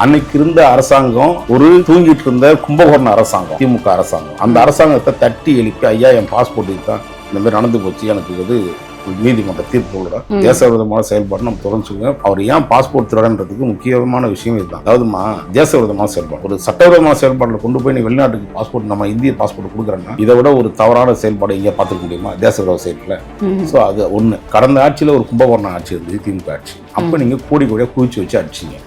அன்னைக்கு இருந்த அரசாங்கம் ஒரு தூங்கிட்டு இருந்த கும்பகோணம் அரசாங்கம், திமுக அரசாங்கம். அந்த அரசாங்கத்தை தட்டி எழுப்பி, ஐயா என் பாஸ்போர்ட் தான் இந்த மாதிரி நடந்து போச்சு, எனக்கு இது நீதிமன்ற தீர்ப்பு தேசவிரோதமான செயல்பாடு நம்ம தொடர்ந்து சொல்லுங்க. அவர் ஏன் பாஸ்போர்ட் திருடன்றதுக்கு முக்கியமான விஷயம் இதுதான். அதாவதுமா தேசவிரோதமான செயல்பாடு, ஒரு சட்டவிரோதமான செயல்பாட்டில் கொண்டு போய் நீ வெளிநாட்டுக்கு பாஸ்போர்ட், நம்ம இந்திய பாஸ்போர்ட் கொடுக்குறேன்னா இதை விட ஒரு தவறான செயல்பாடு இங்கே பார்த்துக்க முடியுமா தேசவிரோத செயல்ல? ஸோ அது ஒன்று. கடந்த ஆட்சியில் ஒரு கும்பகோணம் ஆட்சி இருந்தது, திமுக ஆட்சி. அப்போ நீங்கள் கோடி கோடியாக குவிச்சு வச்சு அடிச்சிங்க,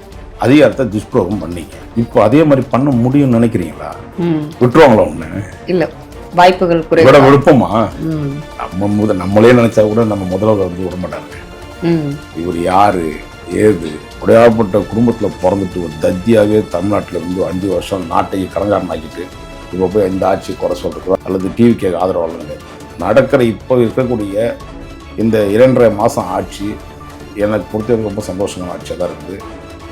அதிகாரத்தை துஷ்பிரயோகம் பண்ணீங்க. இப்போ அதே மாதிரி பண்ண முடியும்னு நினைக்கிறீங்களா? விட்டுருவாங்களா? ஒண்ணு இல்ல, வாய்ப்புகள் விட விழுப்பமா? நம்மளே நினைச்சா கூட நம்ம முதல்வர் வந்து விட மாட்டாங்க. இவர் யாரு ஏது உடையாப்பட்ட குடும்பத்துல பிறந்துட்டு ஒரு தத்தியாவே தமிழ்நாட்டில் இருந்து 5 வருஷம் நாட்டை கடங்காரன் ஆக்கிட்டு இப்போ போய் இந்த ஆட்சி குறை சொல்றது அல்லது டிவிக்கு ஆதரவாளங்க நடக்கிற இப்போ இருக்கக்கூடிய இந்த 2.5 மாசம் ஆட்சி எனக்கு பொறுத்தவரைக்கும் ரொம்ப சந்தோஷமான ஆட்சியாக தான் இருக்குது.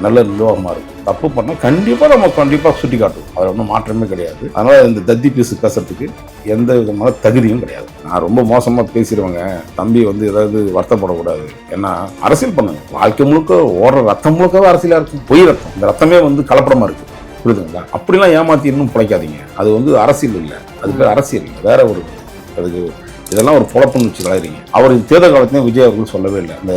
நல்ல நிர்வாகமாக இருக்கும். தப்பு பண்ணால் கண்டிப்பாக சுட்டி காட்டும், அதில் ஒன்றும் மாற்றமே கிடையாது. அதனால் இந்த தத்தி பீஸு பேசுறதுக்கு எந்த விதமான தகுதியும் கிடையாது. நான் ரொம்ப மோசமாக பேசிடுவேங்க, தம்பி வந்து ஏதாவது வருத்தப்படக்கூடாது. ஏன்னா அரசியல் பண்ணுங்க, வாழ்க்கை முழுக்க ஓடுற ரத்தம் முழுக்கவே அரசியலாக இருக்கும். பொய் ரத்தம், இந்த ரத்தமே வந்து கலப்படமாக இருக்குது, புரியுதுங்களா? அப்படிலாம் ஏமாற்றி இன்னும் பிழைக்காதீங்க. அது வந்து அரசியல் இல்லை, அதுக்கு அரசியல் இல்லை, வேற ஒரு அதுக்கு இதெல்லாம் ஒரு பொழப்புன்னு வச்சு கலைறீங்க. அவர் தேர்தல் காலத்தையும் விஜய் அவர்கள் சொல்லவே இல்லை இந்த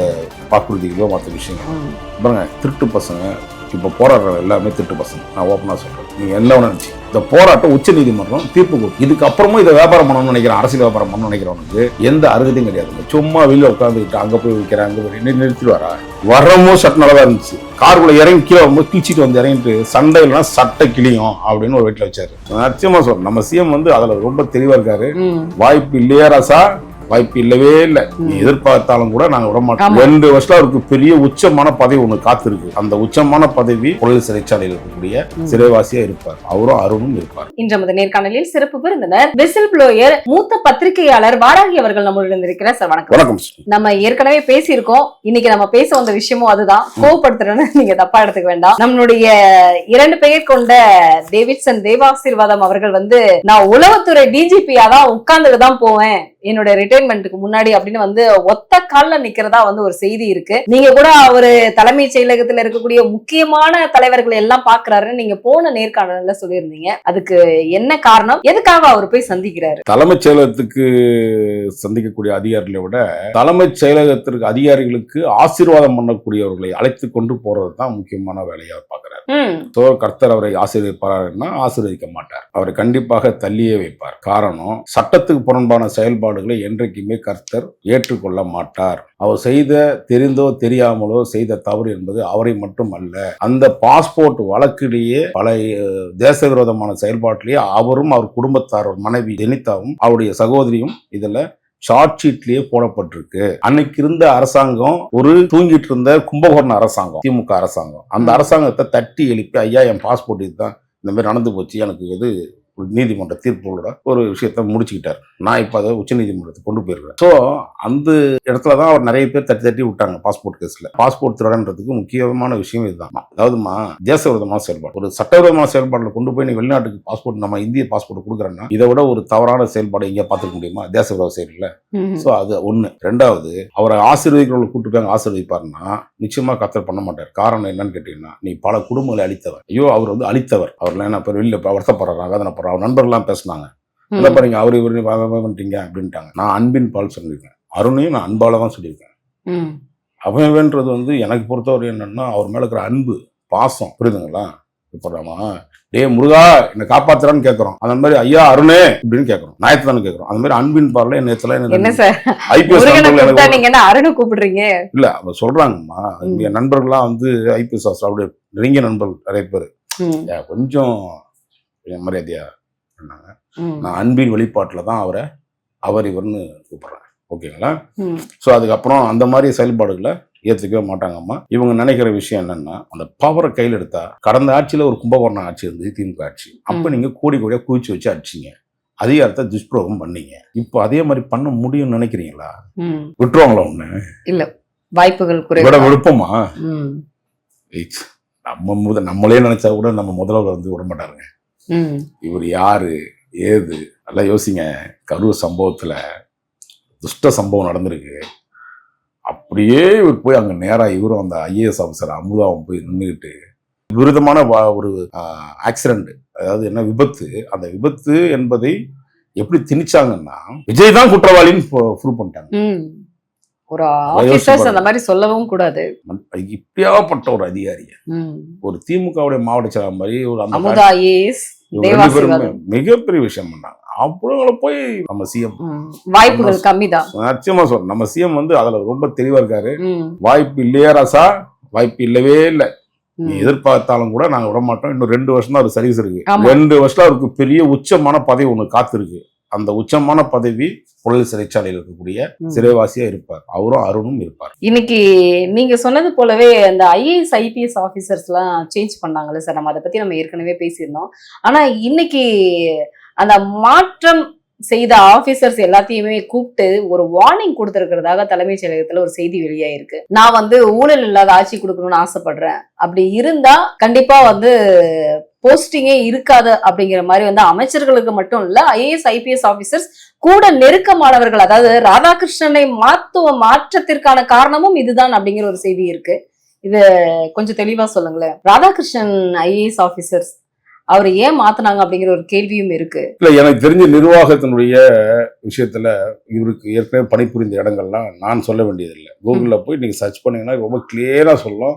வாக்குறுதிகளோ மற்ற விஷயங்கள். பாருங்க, திருட்டு பசங்க இப்போ போராடுற எல்லாமே திருட்டு பசங்க. நான் ஓப்பனாக சொல்கிறேன், நீங்கள் என்ன நினச்சி இந்த போராட்டம் உச்ச நீதிமன்றம் தீர்ப்பு கொடுக்கும். இதுக்கு அப்புறமும் இதை வியாபாரம் பண்ணணும்னு நினைக்கிறேன், அரசியல் வியாபாரம் பண்ணணும்னு நினைக்கிறவனுக்கு எந்த அருகதையும் கிடையாது. சும்மா வெளியில் உட்காந்துக்கிட்டு அங்கே போய் வைக்கிறேன், அங்கே போய் நிறுத்திடுவாரா? வரமோ சட்ட நல்லா இருந்துச்சு, காருக்குள்ள இறங்கி கீழே வரும்போது கிழிச்சிட்டு வந்து இறங்கிட்டு சண்டைலாம் சட்டை கிளியும் அப்படின்னு ஒரு வீட்டில் வச்சாரு. நிச்சயமா சொல்றேன், நம்ம சிஎம் வந்து அதில் ரொம்ப தெளிவா இருக்காரு. வாய்ப்பு இல்லையா ராசா? வாய்ப்பு இல்லவே இல்லை. நீ எதிர்பார்த்தாலும் கூட நாங்க விட மாட்டோம். 2 வருஷம் அவருக்கு பெரிய உச்சமான பதவி ஒண்ணு காத்திருக்கு. அந்த உச்சமான பதவி புழல் சிறைச்சாலையில் இருக்கக்கூடிய சிறைவாசியா இருப்பார். அவரும் அருணும் இருப்பார். இன்று நமது நேர்காணலில் சிறப்பு விருந்தினர் விசில் ப்ளோயர் மூத்த பத்திரிகையாளர் வாராகி அவர்கள் நம்மளுடன் இருக்கிறார். சார் வணக்கம். வணக்கம். நம்ம ஏற்கனவே பேசியிருக்கோம், இன்னைக்கு நம்ம பேச வந்த விஷயமும் அதுதான். கோவப்படுத்துறேன்னு நீங்க தப்பா எடுத்துக்க வேண்டாம். நம்மளுடைய 2 பெயர் கொண்ட டேவிட்சன் தேவாசீர்வாதம் அவர்கள் வந்து, நான் உளவுத்துறை டிஜிபியா தான் உட்கார்ந்துட்டு தான் போவேன் என்னோட ரிட்டைர்மெண்ட்டுக்கு முன்னாடி அப்படின்னு வந்து ஒத்த கால்ல நிக்கிறதா வந்து ஒரு செய்தி இருக்கு. நீங்க கூட அவரு தலைமைச் செயலகத்துல இருக்கக்கூடிய முக்கியமான தலைவர்கள் எல்லாம் பாக்குறாருன்னு நீங்க போன நேர்காணல்ல சொல்லியிருந்தீங்க. அதுக்கு என்ன காரணம்? எதுக்காக அவர் போய் சந்திக்கிறாரு? தலைமைச் செயலகத்துக்கு சந்திக்கக்கூடிய அதிகாரிகளை விட தலைமைச் செயலகத்திற்கு அதிகாரிகளுக்கு ஆசீர்வாதம் பண்ணக்கூடியவர்களை அழைத்து கொண்டு போறது தான் முக்கியமான வேலையா பாக்குறாரு. கர்த்தர் அவரை ஆசீர்வதிப்பார்னா ஆசீர்வதிக்க மாட்டார், அவரை கண்டிப்பாக தள்ளியே வைப்பார். காரணம், சட்டத்துக்கு புறம்பான செயல்பாடுகளை என்றைக்குமே கர்த்தர் ஏற்றுக்கொள்ள மாட்டார். அவர் செய்த தெரிந்தோ தெரியாமலோ செய்த தவறு என்பது அவரை மட்டும் அல்ல, அந்த பாஸ்போர்ட் வழக்கிலேயே பல தேச விரோதமான செயல்பாட்டிலேயே அவரும் அவர் குடும்பத்தார் மனைவி ஜெனிதாவும் அவருடைய சகோதரியும் இதுல ஷார்ட் ஷீட்லயே போடப்பட்டிருக்கு. அன்னைக்கு இருந்த அரசாங்கம் ஒரு தூங்கிட்டு இருந்த கும்பகோணம் அரசாங்கம், திமுக அரசாங்கம். அந்த அரசாங்கத்தை தட்டி எழுப்பி, ஐயா என் பாஸ்போர்ட் இதுதான் இந்த மாதிரி நடந்து போச்சு, எனக்கு இது நீதிமன்ற தீர்ப்புகளோட ஒரு விஷயத்த முடிச்சுக்கிட்டார். நான் இப்போ அதை உச்ச நீதிமன்றத்தை கொண்டு போயிருக்கேன். ஸோ அந்த இடத்துல தான் அவர் நிறைய பேர் தட்டி விட்டாங்க பாஸ்போர்ட் கேஸ்ல. பாஸ்போர்ட் திருடன்றதுக்கு முக்கியமான விஷயம் இதுதான். அதாவதுமா தேசவிரோதமான செயல்பாடு, ஒரு சட்டவிரோதமான செயல்பாட்டில் கொண்டு போய் நீ வெளிநாட்டுக்கு பாஸ்போர்ட், நம்ம இந்திய பாஸ்போர்ட் கொடுக்குறேன்னா இதை விட ஒரு தவறான செயல்பாடு இங்கே பார்த்துக்க முடியுமா தேசவிரோத செயல்ல? ஸோ அது ஒன்று. 2வது, அவரை ஆசீர்வதிக்கிறவங்களை கூட்டு போய் ஆசீர்வதிப்பாருன்னா நிச்சயமா கர்த்தர் பண்ண மாட்டார். காரணம் என்னன்னு கேட்டீங்கன்னா, நீ பல குடும்பங்களை அழித்தவர். ஐயோ, அவர் வந்து அழித்தவர். அவர்லாம் என்ன வெளியில் வருத்தப்படுறாங்க, அதனை அவர் நண்பர்கள்லாம் பேசினாங்க, இல்லை பாருங்க அவரு இவரு பண்ணிட்டீங்க அப்படின்ட்டாங்க. நான் அன்பின் பால் சொல்லியிருக்கேன், அருணையும் நான் அன்பால தான் சொல்லியிருக்கேன். அவன்ன்றது வந்து எனக்கு பொறுத்தவரை என்னன்னா அவர் மேல இருக்கிற அன்பு, பாசம், புரியுதுங்களா? இப்போ நம்ம டே முருகா என்னை காப்பாத்துறான்னு கேட்கறோம், அந்த மாதிரி ஐயா அருணே அப்படின்னு கேட்கறோம், நாயத்தை தானே கேட்கறோம். அந்த மாதிரி அன்பின் பார்ல அருணை கூப்பிடுறீங்க இல்ல, அவங்க சொல்றாங்கம்மா, என் நண்பர்கள்லாம் வந்து ஐபிஎஸ் அப்படி நெருங்கிய நண்பர்கள் நிறைய பேர் கொஞ்சம் மரியாதையா பண்ணாங்க. நான் அன்பின் வெளிப்பாட்டில் தான் அவரை அவர் இவர்னு கூப்பிடுறேன், ஓகேங்களா? ஸோ அதுக்கப்புறம் அந்த மாதிரி செயல்பாடுகளை ஏற்றுக்கவே மாட்டாங்கம்மா. இவங்க நினைக்கிற விஷயம் என்னன்னா, அந்த பவரை கையில் எடுத்தா, கடந்த ஆட்சியில் ஒரு கும்பகோணம் ஆட்சி இருந்தது, திமுக ஆட்சி. அப்போ நீங்க கோடி கோடியாக குவிச்சு வச்சு அடிச்சிங்க, அதிகாரத்தை துஷ்பிரயோகம் பண்ணீங்க. இப்போ அதே மாதிரி பண்ண முடியும்னு நினைக்கிறீங்களா? விட்டுருவாங்களா? ஒண்ணு இல்ல, வாய்ப்புகள் விட விழுப்பமா? நம்மளே நினைச்சா கூட நம்ம முதல்வர் வந்து விட மாட்டாருங்க. இவர் யாரு ஏது நல்லா யோசிங்க. கரூர் சம்பவத்துல துஷ்ட சம்பவம் நடந்திருக்கு. அப்படியே இவர் போய் அங்க நேரா இவரும் அந்த ஐஏஎஸ் ஆஃபீஸர் அமுதாவும் போய் நின்றுக்கிட்டு விபரீதமான ஒரு ஆக்சிடென்ட், அதாவது என்ன விபத்து, அந்த விபத்து என்பதை எப்படி திணிச்சாங்கன்னா விஜய் தான் குற்றவாளின்னு ப்ரூவ் பண்ணிட்டாங்க. ஒரு ஆபீசர்ஸ் அந்த மாதிரி சொல்லவும் கூடாது. இப்படியாப்பட்ட ஒரு அதிகாரிய ஒரு திமுகவுடைய மாவட்ட செயலாளர் மாதிரி ஒரு அமுதா ஐஏஎஸ் மிகப்பெரிய விஷயம் பண்ணாங்க. அப்புறம் போய் நம்ம சிஎம் வாய்ப்புகள் கம்மிதான். நிச்சயமா சொல்றேன், நம்ம சிஎம் வந்து அதுல ரொம்ப தெளிவா இருக்காரு. வாய்ப்பு இல்லையா ராசா, வாய்ப்பு இல்லவே இல்லை, நீ எதிர்பார்த்தாலும் கூட நாங்க விட மாட்டோம். இன்னும் 2 வருஷம் தான் அவர் சர்வீஸ் இருக்கு. 2 வருஷத்துல அவருக்கு பெரிய உச்சமான பதவி ஒண்ணு காத்திருக்கு. அந்த உச்சமான பதவி புழல் சிறைச்சாலையில் இருக்கக்கூடிய சிறைவாசியா இருப்பார். அவரும் அருணும் இருப்பார். இன்னைக்கு நீங்க சொன்னது போலவே அந்த ஐஏஎஸ் ஐபிஎஸ் ஆபீசர்ஸ் எல்லாம் சேஞ்ச் பண்ணாங்கல்ல சார், நம்ம அதை பத்தி நம்ம ஏற்கனவே பேசியிருந்தோம். ஆனா இன்னைக்கு அந்த மாற்றம் செய்த ஆபீசர்ஸ் எல்லாத்தையுமே கூப்பிட்டு ஒரு வார்னிங் கொடுத்திருக்கிறதாக தலைமைச் செயலகத்துல ஒரு செய்தி வெளியாயிருக்கு. நான் வந்து ஊழல் இல்லாத ஆட்சி கொடுக்கணும்னு ஆசைப்படுறேன், அப்படி இருந்தா கண்டிப்பா வந்து போஸ்டிங்கே இருக்காது அப்படிங்கிற மாதிரி வந்து அமைச்சர்களுக்கு மட்டும் இல்ல, ஐஏஎஸ் ஐபிஎஸ் ஆபீசர்ஸ் கூட நெருக்கமானவர்கள், அதாவது ராதாகிருஷ்ணனை மாற்றத்திற்கான காரணமும் இதுதான் அப்படிங்கிற ஒரு செய்தி இருக்கு. இது கொஞ்சம் தெளிவா சொல்லுங்களேன். ராதாகிருஷ்ணன் ஐஏஎஸ் ஆபீசர்ஸ் அவர் ஏன் மாத்தினாங்க அப்படிங்கிற ஒரு கேள்வியும் இருக்கு. இல்ல, எனக்கு தெரிஞ்ச நிர்வாகத்தினுடைய விஷயத்துல இவருக்கு ஏற்கனவே பணிபுரிந்த இடங்கள்லாம் நான் சொல்ல வேண்டியதில்லை. கூகுள்ல போய் நீங்க சர்ச் பண்ணீங்கன்னா ரொம்ப கிளியரா சொல்லும்.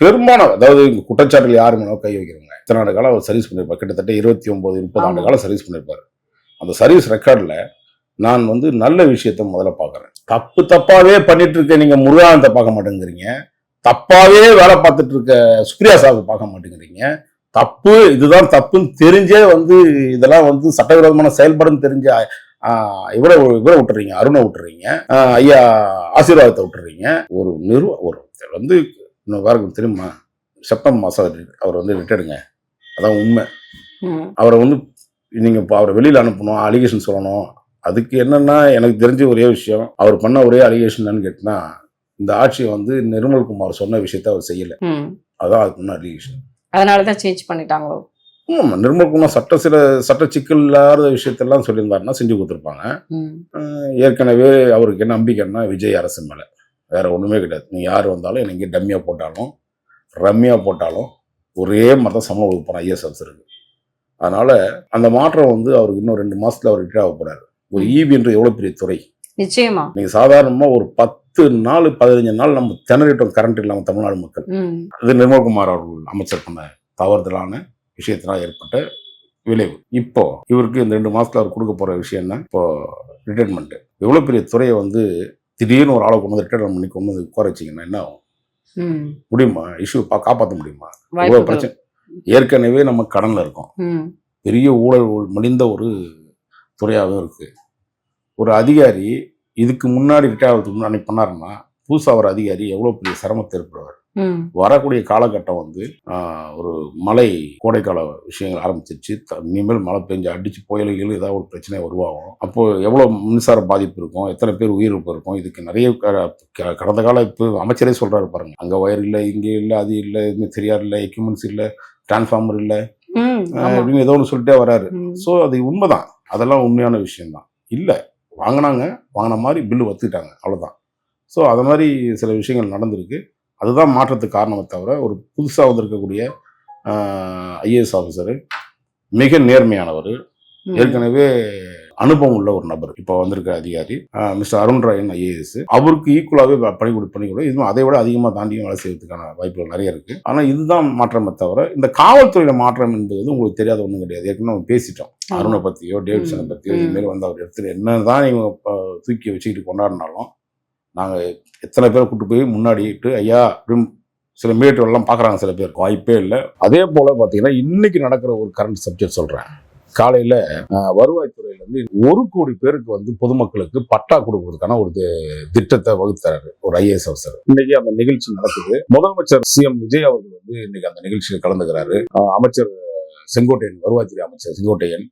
பெரும்பாலும் அதாவது குற்றச்சாட்டுல யாரு மேலும் கை வைக்கிறவங்க இத்தனை ஆண்டு காலம் அவர் சர்வீஸ் பண்ணிருப்பார். கிட்டத்தட்ட 29-30 ஆண்டு காலம் சர்வீஸ் பண்ணிருப்பாரு. அந்த சர்வீஸ் ரெக்கார்ட்ல நான் வந்து நல்ல விஷயத்த முதல்ல பாக்குறேன். தப்பாவே பண்ணிட்டு இருக்க நீங்க முருகானந்த பார்க்க மாட்டேங்கிறீங்க, தப்பாவே வேலை பார்த்துட்டு இருக்க சுப்ரியா சாகு பார்க்க மாட்டேங்கிறீங்க. தப்பு, இதுதான் தப்புன்னு தெரிஞ்சே வந்து இதெல்லாம் வந்து சட்டவிரோதமான செயல்பாடுன்னு தெரிஞ்ச இவரை விட்டுறீங்க, அருணை விட்டுறீங்க, ஐயா ஆசீர்வாதத்தை விட்டுறீங்க. ஒரு வந்து இன்னும் வேற தெரியுமா, செப்டம்பர் மாசம் அவர் வந்து ரிட்டையர்டுங்க, அதான் உண்மை. அவரை வந்து நீங்க அவரை வெளியில அனுப்பணும், அலிகேஷன் சொல்லணும். அதுக்கு என்னன்னா எனக்கு தெரிஞ்ச ஒரே விஷயம், அவர் பண்ண ஒரே அலிகேஷன் என்னன்னு கேட்டினா, இந்த ஆட்சியை வந்து நிர்மல்குமார் சொன்ன விஷயத்த அவர் செய்யல, அதான் அதுக்கு முன்ன அலிகேஷன். அதனாலதான் சேஞ்ச் பண்ணிட்டாங்களோ? நிர்மல்குமார் சட்ட சிக்கல் இல்லாத விஷயத்தெல்லாம் சொல்லியிருந்தாருன்னா செஞ்சு கொடுத்துருப்பாங்க. ஏற்கனவே அவருக்கு என்ன நம்பிக்கைன்னா விஜய் அரசு மேல, வேற ஒண்ணுமே கிடையாது. நீங்க யார் வந்தாலும் எனக்கு டம்மியா போட்டாலும் ரம்மியா போட்டாலும் ஒரே மாதிரி தான் சம்பளம் கொடுப்பாங்க ஐஏஎஸ் ஆஃபீஸருக்கு. அதனால அந்த மாற்றம் வந்து அவருக்கு இன்னும் 2 மாசத்துல அவர் ரிட்டையர் ஆக போறாரு. ஒரு ஈபின்றது எவ்வளவு பெரிய துறை. நிச்சயமா நீங்க சாதாரணமா ஒரு 10 நாள் 15 நாள் நம்ம திணறிட்டோம் கரண்ட் இல்லாம தமிழ்நாடு மக்கள். அது நிர்மல்குமார் அவர்கள் அமைச்சர் பண்ண தவறுதலான விஷயத்தினால் ஏற்பட்ட விளைவு. இப்போ இவருக்கு இந்த 2 மாசத்துல அவர் கொடுக்க போற விஷயம் என்ன, இப்போ ரிட்டையர்மெண்ட். எவ்வளவு பெரிய துறையை வந்து திடீர்னு ஒரு ஆளை கொண்டு வந்து ரிட்டையர் பண்ணி கொண்டு வந்து உட்கார வச்சிங்கன்னா என்ன ஆகும்? முடியுமா? இஷ்யூ காப்பாற்ற முடியுமா? இவ்வளவு பிரச்சனை. ஏற்கனவே நம்ம கடன்ல இருக்கோம், பெரிய ஊழல் மலிந்த ஒரு துறையாகவும் இருக்கு. ஒரு அதிகாரி இதுக்கு முன்னாடி ரிட்டையர் ஆகிறதுக்கு முன்னாடி பண்ணாருன்னா புதுசா ஒரு அதிகாரி எவ்வளவு பெரிய சிரமத்தை ஏற்படுவார். வரக்கூடிய காலகட்டம் வந்து ஒரு மழை கோடைக்கால விஷயங்கள் ஆரம்பிச்சிருச்சு. இனிமேல் மழை பெஞ்சு அடிச்சு புயல்கள் ஏதாவது ஒரு பிரச்சனை உருவாகும். அப்போ எவ்வளவு மின்சார பாதிப்பு இருக்கும், எத்தனை பேர் உயிரிழப்பு இருக்கும். இதுக்கு நிறைய கடந்த கால இப்போ அமைச்சரே சொல்றாரு பாருங்க, அங்க வயர் இல்லை, இங்கே இல்லை, அது இல்லை, எதுவுமே தெரியாது, இல்லை எக்யூப்மெண்ட்ஸ் இல்லை, டிரான்ஸ்ஃபார்மர் இல்லை அப்படின்னு ஏதோ ஒன்று சொல்லிட்டே வராரு. ஸோ அது உண்மைதான், அதெல்லாம் உண்மையான விஷயம்தான். இல்லை வாங்கின மாதிரி பில்லு வத்துக்கிட்டாங்க, அவ்வளோதான். ஸோ அது மாதிரி சில விஷயங்கள் நடந்திருக்கு. அதுதான் மாற்றத்துக்கு காரணமே தவிர ஒரு புதுசாக வந்திருக்கக்கூடிய ஐஏஎஸ் ஆஃபீஸரு மிக நேர்மையானவர், ஏற்கனவே அனுபவம் உள்ள ஒரு நபர். இப்போ வந்திருக்க அதிகாரி மிஸ்டர் அருண் ராயன் ஐஏஎஸ், அவருக்கு ஈக்குவலாகவே பண்ணிக்கூட இதுவும் அதை விட அதிகமாக தாண்டியும் வேலை செய்யறதுக்கான வாய்ப்புகள் நிறைய இருக்கு. ஆனால் இதுதான் மாற்றமே தவிர இந்த காவல்துறையில மாற்றம் என்பது உங்களுக்கு தெரியாத ஒன்றும் கிடையாது. ஏற்கனவே நம்ம பேசிட்டோம், அருணை பற்றியோ டேவிட்சனை பற்றியோ இதுமாரி வந்து அவர் இடத்துல என்னதான் இவங்க தூக்கி வச்சுக்கிட்டு கொண்டாடினாலும் நாங்கள் எத்தனை பேரை கூப்பிட்டு போய் முன்னாடிட்டு ஐயா அப்படின்னு சில மீட்டர்லாம் பார்க்குறாங்க, சில பேர் வாய்ப்பே இல்லை. அதே போல் பார்த்தீங்கன்னா இன்னைக்கு நடக்கிற ஒரு கரண்ட் சப்ஜெக்ட் சொல்கிறேன். காலையில் வருவாய்த்துறையிலேருந்து 1 கோடி பேருக்கு வந்து பொதுமக்களுக்கு பட்டா கொடுக்கறதுக்கான ஒரு திட்டத்தை வகுத்தாரு ஒரு ஐஏஎஸ் ஆஃபீஸர். இன்னைக்கு அந்த நிகழ்ச்சி நடக்குது. முதலமைச்சர் சிஎம் விஜய் அவர்கள் வந்து இன்னைக்கு அந்த நிகழ்ச்சியில் கலந்துக்கிறாரு. அமைச்சர் செங்கோட்டையன், வருவாய்த்துறை அமைச்சர் செங்கோட்டையன்,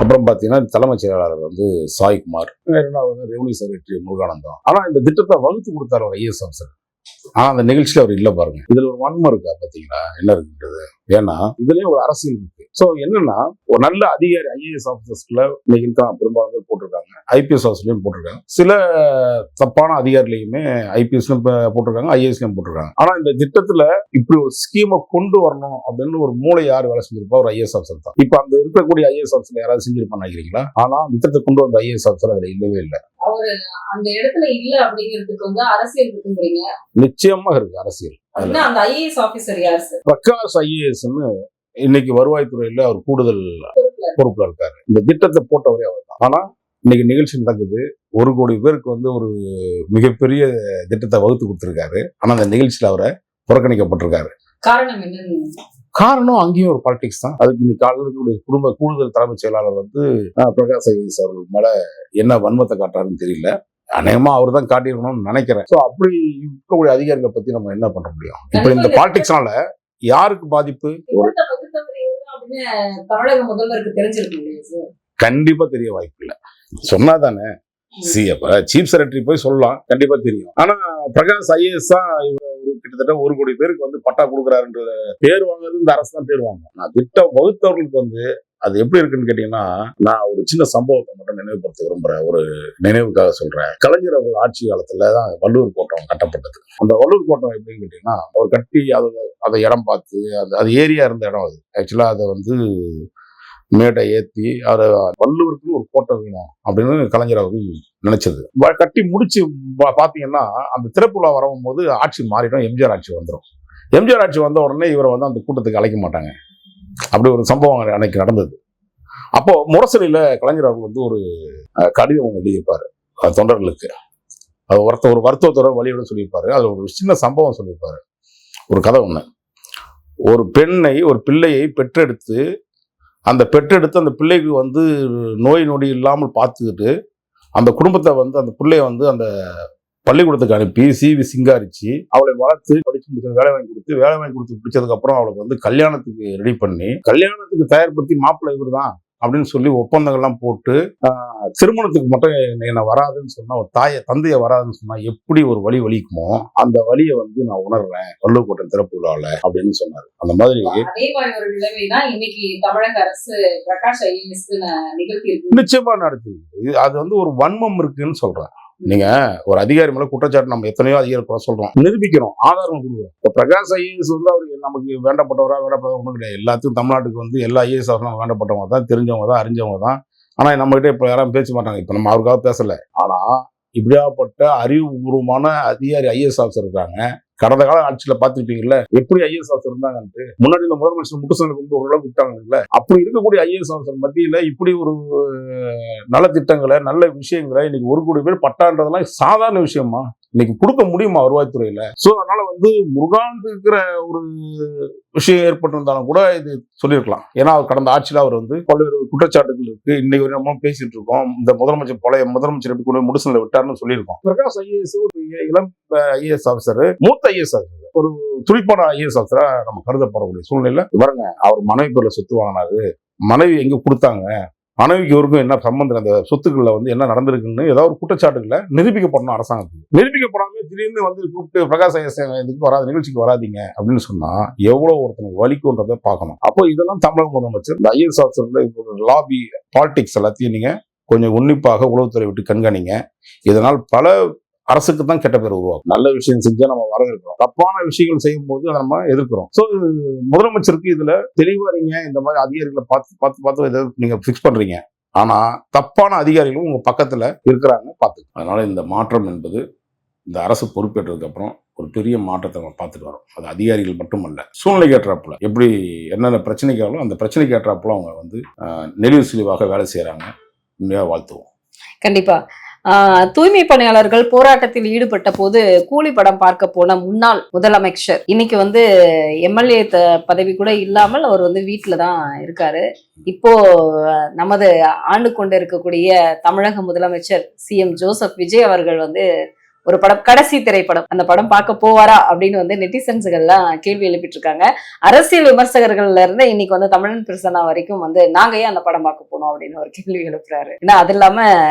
அப்புறம் பார்த்தீங்கன்னா தலைமைச் செயலாளர் வந்து சாய்குமார், 2வது ரெவன்யூ செக்ரட்டரி முருகானந்தம். ஆனால் இந்த திட்டத்தை வகுத்து கொடுத்தாரு ஒரு ஐஏஎஸ் ஆஃபீஸர். ஆனால் அந்த நிகழ்ச்சியில் அவர் இல்லை பாருங்க. இதில் ஒரு வன்மம் இருக்கா பார்த்தீங்களா, என்ன இருக்குன்றது. ஏன்னா இதுலயும் ஒரு அரசியல் இருக்கு. சோ என்னன்னா, ஒரு நல்ல அதிகாரி ஐஏஎஸ் ஆபீசர்ஸ்ல இன்னைக்கு இருக்காங்க, பெரும்பாலும் போட்டிருக்காங்க, ஐபிஎஸ் ஆஃபீஸ்லயும் போட்டிருக்காங்க, சில தப்பான அதிகாரிலையுமே ஐபிஎஸ்லயும் போட்டிருக்காங்க, ஐஏஎஸ்லயும் போட்டிருக்காங்க. ஆனா இந்த திட்டத்துல இப்படி ஒரு ஸ்கீமை கொண்டு வரணும் அப்படின்னு ஒரு மூளை யார் வேலை செஞ்சிருப்பா? ஒரு ஐஏஎஸ் ஆஃபீஸர் தான். இப்ப அந்த இருக்கக்கூடிய ஐஏஎஸ் ஆஃபீஸர் யாராவது செஞ்சிருப்பான்னு நினைக்கிறீங்களா? ஆனா திட்டத்தை கொண்டு வந்த ஐஏஎஸ் ஆஃபீஸர் அதுல இல்லவே இல்லை. அவரு அந்த இடத்துல இல்ல அப்படிங்கிறதுக்கு வந்து அரசியல் இருக்குங்கிறீங்க? நிச்சயமா இருக்கு அரசியல். அந்த ஐஏஎஸ் ஆபீசர் யார் சார்? பிரகாஷ் ஐஏஎஸ்ன்னு இன்னைக்கு வருவாய்த்துறையில அவர் கூடுதல் பொறுப்புல இருக்காரு. இந்த திட்டத்தை போட்டவரே அவர் தான். ஆனா இன்னைக்கு நிகழ்ச்சி நடக்குது, 1 கோடி பேருக்கு வந்து ஒரு மிகப்பெரிய திட்டத்தை வகுத்து கொடுத்திருக்காரு. ஆனா அந்த நிகழ்ச்சியில அவரை புறக்கணிக்கப்பட்டிருக்காரு. காரணம் என்னன்னு? காரணம் அங்கேயும் ஒரு பாலிடிக்ஸ் தான். அதுக்கு இன்னைக்கு காலையில் இருக்கக்கூடிய குடும்ப கூடுதல் தலைமைச் செயலாளர் வந்து பிரகாஷ் ஐஏஎஸ் அவர்கள் மேல என்ன வன்மத்தை காட்டுறாருன்னு தெரியல. அநேகமா அவர் தான் காட்டியிருக்கணும்னு நினைக்கிறேன். ஸோ அப்படி இருக்கக்கூடிய அதிகாரிகளை பத்தி நம்ம என்ன பண்ண முடியும்? இப்ப இந்த பாலிடிக்ஸ்னால யாருக்கு பாதிப்பு? தமிழக முதல்வருக்கு தெரிஞ்சிருக்கு, கண்டிப்பா தெரிய வாய்ப்பு இல்லை. சொன்னாதானே அப்ப சீஃப் செக்ரட்டரி போய் சொல்லலாம், கண்டிப்பா தெரியும். ஆனா பிரகாஷ் ஐஏஎஸ் தான் கிட்டத்தட்ட 1 கோடி பேருக்கு வந்து பட்டா கொடுக்குறாருன்ற பேர் வாங்குறது இந்த அரசு தான் பேர் வாங்கும். நான் திட்டம் வகுத்தவர்களுக்கு வந்து அது எப்படி இருக்குன்னு கேட்டீங்கன்னா, நான் ஒரு சின்ன சம்பவத்தை மட்டும் நினைவுபடுத்த விரும்புறேன். ஒரு நினைவுக்காக சொல்றேன். கலைஞர் அவர்கள் ஆட்சி காலத்துல தான் வள்ளுவர் கோட்டம் கட்டப்பட்டது. அந்த வள்ளுவர் கோட்டம் எப்படின்னு கேட்டீங்கன்னா, அவர் கட்டி அதை இடம் பார்த்து அது ஏரியா இருந்த இடம். அது ஆக்சுவலா அதை வந்து மேடை ஏற்றி அதை வள்ளுவருக்கு ஒரு கோட்டை வேணும் அப்படின்னு கலைஞர் அவர்கள் நினைச்சது. கட்டி முடிச்சு பாத்தீங்கன்னா, அந்த திறப்பு விழா வரும்போது ஆட்சி மாறிடும், எம்ஜிஆர் ஆட்சி வந்துடும். எம்ஜிஆர் ஆட்சி வந்த உடனே இவரை வந்து அந்த கூட்டத்துக்கு அழைக்க மாட்டாங்க. அப்படி ஒரு சம்பவம் அன்னைக்கு நடந்தது. அப்போ முரசொலியில கலைஞர் அவர்கள் வந்து ஒரு கடிதம் எழுதியிருப்பாரு தொண்டர்களுக்கு. அது ஒரு வருத்தத்தோட வழியோட சொல்லியிருப்பாரு. அது ஒரு சின்ன சம்பவம் சொல்லியிருப்பாரு. ஒரு கதை ஒண்ணு. ஒரு பிள்ளையை பெற்றெடுத்து அந்த பிள்ளைக்கு வந்து நோய் நொடி இல்லாமல் பார்த்துக்கிட்டு அந்த குடும்பத்தை வந்து அந்த பிள்ளைய வந்து அந்த பள்ளிக்கூடத்துக்கு அனுப்பி சீவி சிங்காரிச்சு அவளை வளர்த்து படிச்சு முடிச்சு வேலை வாங்கி கொடுத்து பிடிச்சதுக்கு அப்புறம் அவளுக்கு வந்து கல்யாணத்துக்கு ரெடி பண்ணி கல்யாணத்துக்கு தயார்படுத்தி மாப்பிள்ளை இவர் தான் அப்படின்னு சொல்லி ஒப்பந்தங்கள்லாம் போட்டு திருமணத்துக்கு மட்டும் என்ன வராதுன்னு சொன்னா, ஒரு தந்தைய வராதுன்னு சொன்னா எப்படி ஒரு வலிக்குமோ அந்த வலியை வந்து நான் உணர்றேன் வள்ளுவர் கோட்டம் திறப்பு விழாவில் அப்படின்னு சொன்னாரு. அந்த மாதிரி அதே மாதிரி ஒரு நிலைமைதான் இன்னைக்கு தமிழக அரசு பிரகாஷ் ஐஏஎஸ்க்கு நிகழ்த்தி நிச்சயமா நடத்தி. அது வந்து ஒரு வன்மம் இருக்குன்னு சொல்றேன். நீங்க ஒரு அதிகாரி மேல குற்றச்சாட்டு நம்ம எத்தனையோ அதிகாரி சொல்றோம், நிரூபிக்கிறோம், ஆதாரம் கொடுக்குறோம். இப்போ பிரகாஷ் ஐஏஎஸ் வந்து அவர் நமக்கு வேண்டப்பட்டவரா ஒன்றும் கிடையாது. எல்லாத்துக்கும் தமிழ்நாட்டுக்கு வந்து எல்லா ஐஏஎஸ் அவர்களும் வேண்டப்பட்டவங்க தான், தெரிஞ்சவங்க தான், அறிஞ்சவங்க தான். ஆனா நம்ம கிட்ட இப்ப யாரும் பேச மாட்டாங்க. இப்ப நம்ம அவருக்காக பேசல. ஆனா இப்படியாப்பட்ட அறிவுபூர்வமான அதிகாரி ஐஏஎஸ் ஆஃபீஸர் இருக்காங்க. கடந்த கால ஆட்சியில பாத்துக்கிட்டீங்கல்ல எப்படி ஐஏஎஸ் ஆஃபீஸர் இருந்தாங்கன்ட்டு. முன்னாடி இந்த முதலமைச்சர் முட்டுசனுக்கு வந்து ஓரளவு விட்டாங்கல்ல. அப்படி இருக்கக்கூடிய ஐஏஎஸ் ஆஃபீஸர் மத்தியில இப்படி ஒரு நல்ல திட்டங்களை நல்ல விஷயங்களை இன்னைக்கு 1 கோடி பேர் பட்டான்றதெல்லாம் சாதாரண விஷயமா இன்னைக்கு கொடுக்க முடியுமா வருவாய்த்துறையில? சோ அதனால வந்து முருகாந்து இருக்கிற ஒரு விஷயம் ஏற்பட்டிருந்தாலும் கூட இது சொல்லியிருக்கலாம். ஏன்னா கடந்த ஆட்சியில அவர் வந்து பல்வேறு குற்றச்சாட்டுகள் இருக்கு. இன்னைக்கு நம்ம பேசிட்டு இருக்கோம், இந்த பழைய முதலமைச்சர் எப்படி கொண்டு முடுசனில் விட்டாருன்னு சொல்லியிருக்கோம். பிரகாஷ் ஐஏஎஸ் ஒரு இளம் ஐஏஎஸ் ஆஃபீஸர், மூத்த ஐஏஎஸ் ஆஃபீஸர், ஒரு துடிப்பான ஐஏஎஸ் ஆஃபீஸரா நம்ம கருதப்படக்கூடிய சூழ்நிலை பாருங்க. அவர் மனைவி பேர்ல சொத்து வாங்கினாரு, மனைவி எங்க கொடுத்தாங்க, மனைவிக்கு இவருக்கும் என்ன சம்பந்தம், அந்த சொத்துக்கள்ல வந்து என்ன நடந்திருக்குன்னு ஏதாவது ஒரு குற்றச்சாட்டுகளை நிரூபிக்கப்படணும் அரசாங்கத்துக்கு. நிரூபிக்கப்படாம திடீர்னு வந்து கூப்பிட்டு பிரகாஷ் ஐஏஎஸ் இதுக்கு வராது, நிகழ்ச்சிக்கு வராதிங்க அப்படின்னு சொன்னா எவ்வளவு ஒருத்தனுக்கு வலிக்குன்றதை பார்க்கணும். அப்போ இதெல்லாம் தமிழக முதலமைச்சர் இந்த ஐஏஎஸ் ஆஃபீஸர்ல இப்போ லாபி பாலிடிக்ஸ் எல்லாத்தையும் நீங்க கொஞ்சம் உன்னிப்பாக உளவுத்துறை விட்டு கண்காணிங்க. இதனால் பல அரசுக்கு தான் கெட்ட பேர் உருவாகும். நல்ல விஷயம் செஞ்சா நம்ம வரவேற்கிறோம், தப்பான விஷயங்கள் செய்யும் போது அதை நம்ம எதிர்க்கிறோம். சோ முதலமைச்சருக்கு இதுல தெளிவா நீங்க இந்த மாதிரி அதிகாரிகளை பார்த்து நீங்க பிக்ஸ் பண்றீங்க. ஆனா தப்பான அதிகாரிகளும் உங்க பக்கத்துல இருக்கிறாங்க, பார்த்து. அதனால இந்த மாற்றம் என்பது இந்த அரசு பொறுப்பேற்றதுக்கு அப்புறம் ஒரு பெரிய மாற்றத்தை நம்ம பார்த்துட்டு வரோம். அது அதிகாரிகள் மட்டுமல்ல, சூழ்நிலைக்கு ஏற்றாப்புல எப்படி என்னென்ன பிரச்சனைக்காலும் அந்த பிரச்சனைக்கு ஏற்றாப்புல அவங்க வந்து நெளிவு சுழிவாக வேலை செய்யறாங்க. உண்மையா வாழ்த்துவோம். கண்டிப்பா. தூய்மை பணியாளர்கள் போராட்டத்தில் ஈடுபட்ட போது கூலி படம் பார்க்க போன முன்னாள் முதலமைச்சர் இன்னைக்கு வந்து எம்எல்ஏ பதவி கூட இல்லாமல் அவர் வந்து வீட்டுல தான் இருக்காரு. இப்போ நமது ஆண்டு கொண்டு இருக்கக்கூடிய தமிழக முதலமைச்சர் சிஎம் ஜோசப் விஜய் அவர்கள் வந்து ஒரு படம், கடைசி திரைப்படம், அந்த படம் பார்க்க போவாரா அப்படின்னு வந்து நெட்டிசன்ஸ்கள்லாம் கேள்வி எழுப்பிட்டு இருக்காங்க. அரசியல் விமர்சகர்கள்ல இருந்து இன்னைக்கு வந்து தமிழன் பிரசன்னா வரைக்கும் வந்து நாங்க ஏன் அந்த படம் பார்க்க போனோம் அப்படின்னு ஒரு கேள்வி எழுப்புறாரு. ஏன்னா அது இல்லாம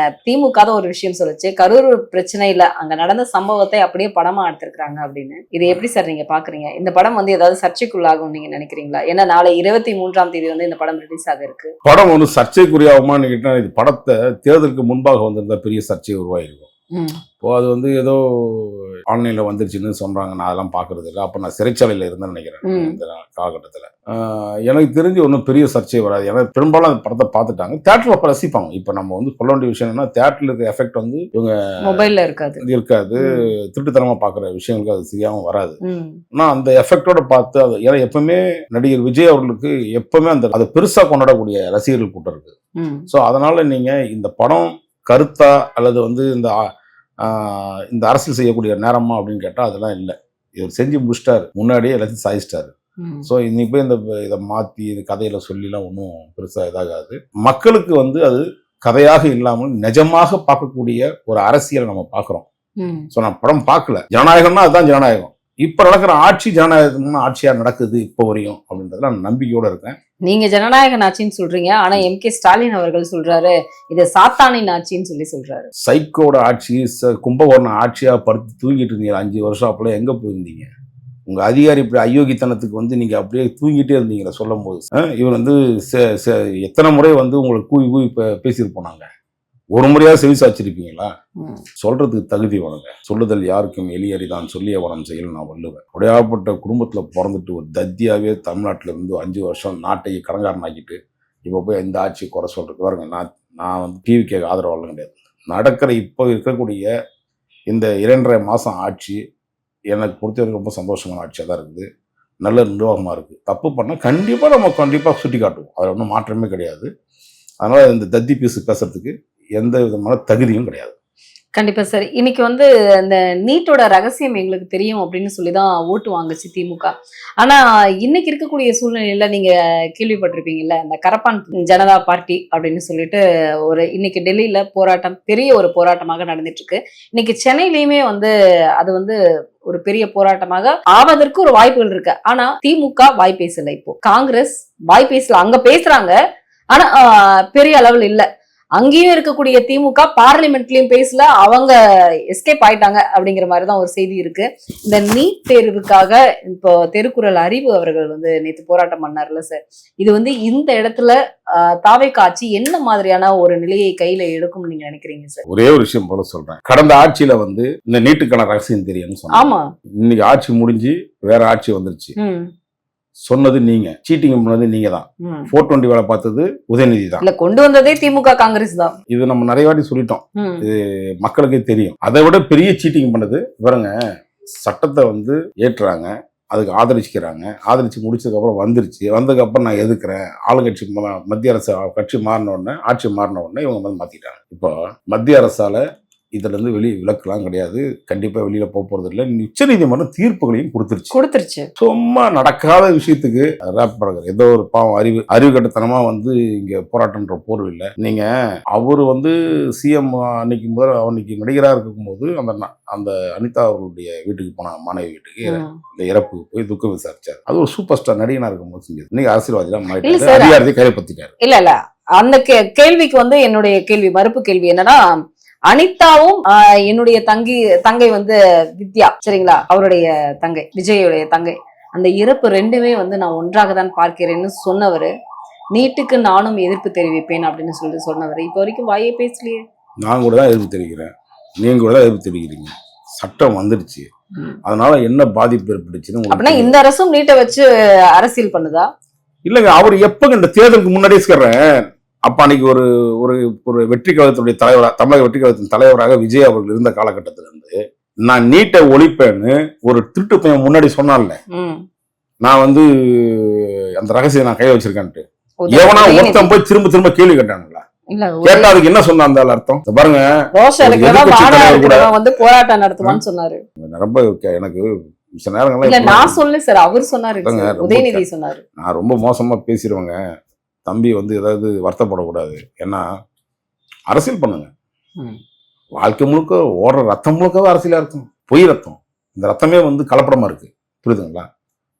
திமுக தான் ஒரு விஷயம் சொல்லுச்சு, கரூர் பிரச்சனையில அங்க நடந்த சம்பவத்தை அப்படியே படமா எடுத்திருக்காங்க அப்படின்னு. இது எப்படி சார் நீங்க பாக்குறீங்க? இந்த படம் வந்து ஏதாவது சர்ச்சைக்குள்ளாகும் நீங்க நினைக்கிறீங்களா? ஏன்னா நாளை 23ஆம் தேதி வந்து இந்த படம் ரிலீஸ் ஆக இருக்கு. படம் வந்து சர்ச்சைக்குரியாகுமான்னு கேட்டா, இது படத்தை தேர்தலுக்கு முன்பாக வந்திருந்த பெரிய சர்ச்சை உருவாயிருக்கும். இப்போ அது வந்து ஏதோ ஆன்லைன்ல வந்துருச்சுன்னு சொல்றாங்க. நான் அதெல்லாம் பாக்குறது இல்லை. அப்ப நான் சிறைச்சாலையில இருந்தேன்னு நினைக்கிறேன் இந்த காலகட்டத்துல. எனக்கு தெரிஞ்சு ஒன்றும் பெரிய சர்ச்சை வராது. ஏன்னா பெரும்பாலும் அந்த படத்தை பார்த்துட்டாங்க, தேட்டர்ல அப்ப ரசிப்பாங்க. இப்ப நம்ம வந்து சொல்ல வேண்டிய விஷயம் என்னன்னா, தேட்டர்ல இருக்க எஃபெக்ட் வந்து இவங்க மொபைல்ல இருக்காது, திருட்டுத்தனமா பாக்குற விஷயங்களுக்கு அது சரியாகவும் வராது. ஆனால் அந்த எஃபெக்டோட பார்த்து அது, ஏன்னா எப்பவுமே நடிகர் விஜய் அவர்களுக்கு எப்பவுமே அந்த அதை பெருசா கொண்டாடக்கூடிய ரசிகர்கள் கூட்டம் இருக்கு. ஸோ அதனால நீங்க இந்த படம் கருத்தா அல்லது வந்து இந்த அரசியல் செய்யக்கூடிய நேரமா அப்படின்னு கேட்டால் அதெல்லாம் இல்லை. இவர் செஞ்சு முடிச்சிட்டாரு, முன்னாடியே எல்லாத்தையும் சாதிச்சிட்டாரு. ஸோ இன்னைக்கு போய் இதை மாற்றி இந்த கதையில சொல்லிலாம் ஒன்றும் பெருசாக இதாகாது. மக்களுக்கு வந்து அது கதையாக இல்லாமல் நிஜமாக பார்க்கக்கூடிய ஒரு அரசியலை நம்ம பார்க்குறோம். ஸோ நான் படம் பார்க்கல, ஜனநாயகம்னா அதுதான் ஜனநாயகம். இப்போ நடக்கிற ஆட்சி ஜனநாயகம்னா ஆட்சியாக நடக்குது இப்போ வரையும் அப்படின்றதுல நான் நம்பிக்கையோட இருக்கேன். நீங்க ஜனநாயக ஆட்சின்னு சொல்றீங்க, ஆனா MK ஸ்டாலின் அவர்கள் சொல்றாரு இது சாத்தானின் ஆட்சின்னு சொல்றாரு. சைக்கோட ஆட்சி, கும்பகோண ஆட்சியா படுத்து தூங்கிட்டு இருந்தீங்க 5 வருஷம். அப்பெல்லாம் எங்க போயிருந்தீங்க? உங்க அதிகாரி இப்படி அயோக்கித்தனத்துக்கு வந்து நீங்க அப்படியே தூங்கிட்டே இருந்தீங்களா சொல்லும் போது? இவர் வந்து எத்தனை முறை வந்து உங்களுக்கு கூவி பேசியிருப்போம். நாங்க ஒரு முறையா செவி சாச்சிருப்பீங்களா? சொல்றதுக்கு தகுதி வளங்க. சொல்லுதல் யாருக்கும் எளியறிதான், சொல்லிய வரம் செயல் நான் வள்ளுவேன். உடையாப்பட்ட குடும்பத்துல பிறந்துட்டு ஒரு தத்தியாவே தமிழ்நாட்டில் இருந்து 5 வருஷம் நாட்டை கடங்காரனாக்கிட்டு இப்போ போய் இந்த ஆட்சி குறை சொல்றது பாருங்க. நான் வந்து டிவிக்கு ஆதரவாளம் கிடையாது. நடக்கிற இப்போ இருக்கக்கூடிய இந்த 2.5 மாதம் ஆட்சி எனக்கு பொறுத்தவரைக்கும் ரொம்ப சந்தோஷமான ஆட்சியாக தான் இருக்குது. நல்ல நிர்வாகமாக இருக்குது. தப்பு பண்ணால் கண்டிப்பாக சுட்டி காட்டுவோம். அதில் ஒன்றும் மாற்றமே கிடையாது. அதனால் இந்த தத்தி பீஸு பேசுறதுக்கு எந்த விதமான தகுதியும் கிடையாது. கண்டிப்பா சார். இன்னைக்கு வந்து அந்த நீட்டோட ரகசியம் எங்களுக்கு தெரியும் அப்படின்னு சொல்லிதான் ஓட்டு வாங்குச்சு திமுக. ஆனா இன்னைக்கு இருக்கக்கூடிய சூழ்நிலையில நீங்க கேள்விப்பட்டிருப்பீங்கல்ல, அந்த கரப்பான் ஜனதா பார்ட்டி அப்படின்னு சொல்லிட்டு ஒரு இன்னைக்கு டெல்லியில போராட்டம், பெரிய ஒரு போராட்டமாக நடந்துட்டு இருக்கு. இன்னைக்கு சென்னையிலயுமே வந்து அது வந்து ஒரு பெரிய போராட்டமாக ஆவதற்கு ஒரு வாய்ப்புகள் இருக்கு. ஆனா திமுக வாய் பேசல, இப்போ காங்கிரஸ் வாய் பேசல. அங்க பேசுறாங்க, ஆனா பெரிய அளவில் இல்ல. அங்கேயும் இருக்கக்கூடிய திமுக பார்லிமெண்ட்லயும் பேசல, அவங்க எஸ்கேப் ஆயிட்டாங்க அப்படிங்கிற மாதிரிதான் ஒரு செய்தி இருக்கு. இந்த நீட் தேர்வுக்காக இப்போ திருக்குறள் அறிவு அவர்கள் வந்து நேற்று போராட்டம் பண்ணார்ல சார், இது வந்து இந்த இடத்துல தாவேகா ஆட்சி என்ன மாதிரியான ஒரு நிலையை கையில எடுக்கும்னு நீங்க நினைக்கிறீங்க சார்? ஒரே ஒரு விஷயம் போல சொல்றேன். கடந்த ஆட்சியில வந்து இந்த நீட்டுக்கான ரகசியம் தெரியும்னு சொன்னாங்க. ஆமா, இன்னைக்கு ஆட்சி முடிஞ்சு வேற ஆட்சி வந்துருச்சு. சொன்னது நீங்க, சீட்டிங் பண்ணது நீங்க தான். 420 வேலை பார்த்தது உதயநிதி தான். இல்ல, கொண்டு வந்ததே திமுக காங்கிரஸ் தான். இது நம்ம நிறைய வாட்டி சொல்லிட்டோம், இது மக்களுக்கே தெரியும். அதை விட பெரிய சீட்டிங் பண்ணது இவருங்க. சட்டத்தை வந்து ஏற்றுறாங்க, அதுக்கு ஆதரிச்சு முடிச்சதுக்கு அப்புறம் வந்ததுக்கு அப்புறம் நான் எதுக்குறேன், ஆளுங்கட்சி மத்திய அரசு கட்சி மாறின உடனே, ஆட்சி மாறின உடனே இவங்க வந்து மாத்திட்டாங்க. இப்போ மத்திய அரசால இதுல இருந்து வெளியே விலக்கலாம் கிடையாது, கண்டிப்பா வெளியில போறது இல்லை. உச்ச நீதிமன்றம் தீர்ப்புகளையும் கொடுத்துருச்சு. சும்மா நடக்காத விஷயத்துக்கு ஏதோ ஒரு பாவம் அறிவு கட்டத்தனமா வந்து இங்க போராட்டம்ன்ற போர்வு இல்லை. நீங்க அவரு வந்து சிஎம் அன்னைக்கு நடிகராக இருக்கும் போது அந்த அனிதா அவர்களுடைய வீட்டுக்கு போன மாணவி வீட்டுக்கு இந்த இறப்புக்கு போய் துக்கம் விசாரிச்சாரு. அது ஒரு சூப்பர் ஸ்டார் நடிகனா இருக்கும் போது செஞ்சது. இன்னைக்கு அரசியல்வாதிலாம் மாறிட்டாரு, அதிகாரத்தை கைப்பற்றிட்டாரு. இல்ல அந்த கேள்விக்கு வந்து என்னுடைய மறுப்பு கேள்வி என்னன்னா, அனிதாவும் என்னுடைய தங்கை வந்து வித்யா, சரிங்களா, அவருடைய தங்கை, விஜயோடைய தங்கை, அந்த இறப்பு ரெண்டுமே வந்து நான் ஒன்றாக தான் பார்க்கிறேன்னு சொன்னவரு, நீட்டுக்கு நானும் எதிர்ப்பு தெரிவிப்பேன் அப்படின்னு சொன்னவர் இப்போ வரைக்கும் வாயே பேசலையே. நான் கூட தான் எதிர்ப்பு தெரிவிக்கிறேன், நீங்க கூட தான் எதிர்ப்பு தெரிவிக்கிறீங்க. சட்டம் வந்துடுச்சு, அதனால என்ன பாதிப்பு ஏற்பட்டுச்சுன்னு. அப்படின்னா இந்த அரசும் நீட்டை வச்சு அரசியல் பண்ணுதா? இல்லைங்க, அவர் எப்ப இந்த தேர்தலுக்கு முன்னாடியே சொல்றேன். அப்ப அன்னைக்கு ஒரு ஒரு வெற்றி கழகத்துடைய தலைவராக, தமிழக வெற்றி கழகத்தின் தலைவராக விஜய் அவர்கள் இருந்த காலகட்டத்தில இருந்து நான் நீட்டை ஒழிப்பேன்னு ஒரு திருட்டு பையன் முன்னாடி சொன்னான்ல, நான் வந்து அந்த ரகசியம் நான் கையில வச்சிருக்கேன்ட்டு எவனா ஒருத்தன் போய் திரும்ப கேள்வி கேட்டானுங்களா? கேட்டா அதுக்கு என்ன சொன்ன அந்த அர்த்தம் பாருங்க. வந்து போராட்டம் நடத்துவான்னு சொன்னாரு. ரொம்ப எனக்கு சில நேரங்கள்ல நான் சொல்லல சார், அவர் சொன்னாரு, உதயநிதி சொன்னாரு. நான் ரொம்ப மோசமா பேசிடுவேங்க தம்பி, வந்து ஏதாவது வருத்தப்படக்கூடாது. ஏன்னா அரசியல் பண்ணுங்க, வாழ்க்கை முழுக்க ஓடுற ரத்தம் முழுக்கவே அரசியலா இருக்கும். பொய் ரத்தம். இந்த ரத்தமே வந்து கலப்படமா இருக்கு. புரியுதுங்களா?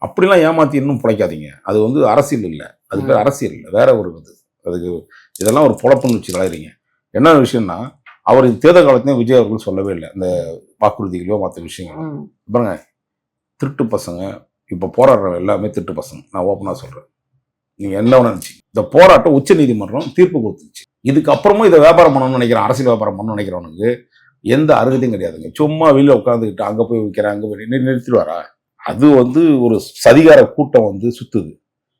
அப்படிலாம் ஏமாத்தி இன்னும் பிழைக்காதீங்க. அது வந்து அரசியல் இல்லை. அது பேர் அரசியல் இல்லை, வேற ஒரு இது. அதுக்கு இதெல்லாம் ஒரு பொழப்புன்னு வச்சு விளையாடுறீங்க. என்ன விஷயம்னா, அவர் தேர்தல் காலத்தையும் விஜய் அவர்கள் சொல்லவே இல்லை. இந்த வாக்குறுதிகளோ மற்ற விஷயங்களோ பாருங்க. திருட்டு பசங்க இப்போ போராடுற எல்லாமே திருட்டு பசங்க. நான் ஓப்பனாக சொல்றேன். நீங்க என்ன நினைச்சு இந்த போராட்டம் உச்ச நீதிமன்றம் தீர்ப்பு கொடுத்துச்சு. இதுக்கப்புறமும் இதை வியாபாரம் பண்ணணும்னு நினைக்கிறேன், அரசியல் வியாபாரம் பண்ணணும்னு நினைக்கிறவனுக்கு எந்த அருகதையும் கிடையாதுங்க. சும்மா வெளியில உட்காந்துக்கிட்டு அங்க போய் விற்கிறேன் அங்க போய் நிறுத்திடுவாரா? அது வந்து ஒரு சதிகார கூட்டம் வந்து சுத்துது.